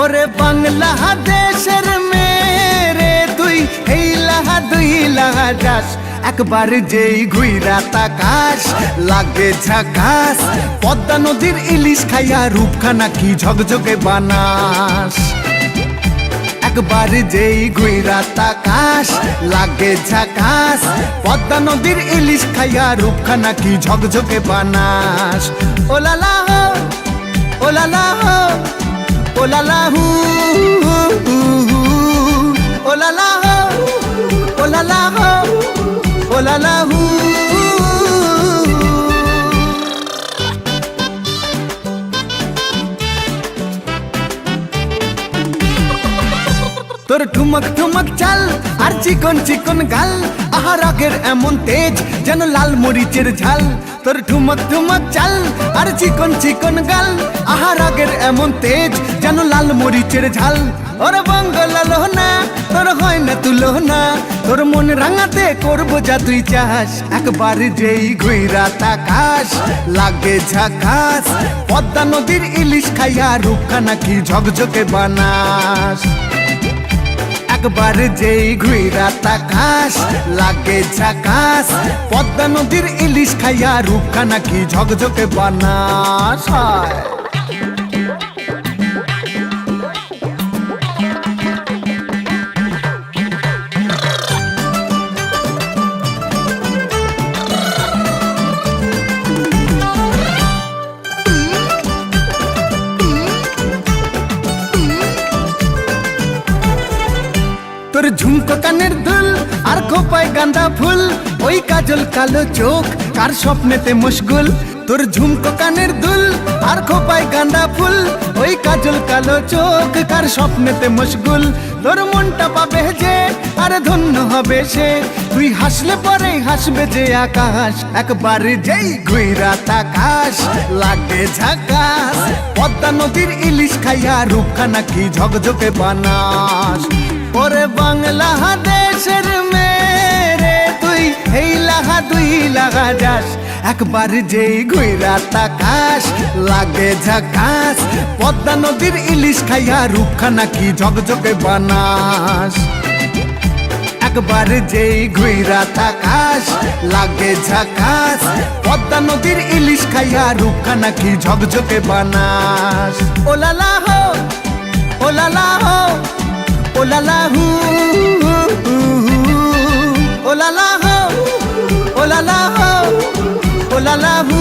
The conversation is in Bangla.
ওরে বাংলাদেশের মেরে তুই হেইলাহা দুইলাহা যাস একবার যেই ঘুইরা তাকাস লাগে ঝাকাস পদ্মা নদীর ইলিশ খাইয়া রূপখানা কি ঝকঝকে বানাস একবার যেই ঘুইরা তাকাস লাগে ঝাকাস পদ্মা নদীর ইলিশ খাইয়া রূপখানা কি ঝকঝকে বানাস ওলালা হো ওলালা হো ওলালা হু ওলালা হো ওলালা হো ওলালা হু তোর ঠুমক ঠুমক চাল আর চিকন চিকন গাল আহার আগের এমন তেজ যেন লাল মরিচের ঝাল তোর ঠুমক ঠুমক চাল আর চিকন চিকন গাল আহার আগের এমন তেজ যেন লাল মরিচের ঝাল ওর বঙ্গলালো না তোর হয় না তুলো না তোর মন রাঙাতে করবো যা তুই চাস একবার যেই ঘুইরা তাকাস লাগে ঝাকাস পদ্মা নদীর ইলিশ খাইয়া রূপখানা কি ঝকঝকে বানাস একবার যেই ঘুইরা তাকাস লাগে ঝাকাস পদ্মা নদীর ইলিশ খাইয়া রূপখানা কি ঝকঝকে বানাস তোর ঝুমকো কানের দুল আর খোপায় গাঁদা ফুল ওই কাজল কালো চোখ কার স্বপ্নেতে মশগুল তোর ঝুমকো কানের দুল আর খোপায় গাঁদা ফুল ওই কাজল কালো চোখ কার স্বপ্নেতে মশগুল তোর মনটা পাবে যে আর ধন্য হবে সে তুই হাসলে পরে হাসবে যে আকাশ একবার যেই ঘুইরা তাকাস লাগে ঝাকাস পদ্মা নদীর ইলিশ খাইয়া রূপখানা কি ঝকঝকে বানাস ওরে বাংলাদেশের মেরে তুই হেইলাহা দুইলাহা যাস একবার যেই ঘুইরা তাকাস লাগে ঝাকাস পদ্মা নদীর ইলিশ খাইয়া রূপখানা কি ঝকঝকে বানাস একবার যেই ঘুইরা তাকাস লাগে ঝাকাস পদ্মা নদীর ইলিশ খাইয়া রূপখানা কি ঝকঝকে বানাস ওলালা হো ওলালা হো ওলালা হু ওলালা হো ওলালা হো ওলালা হু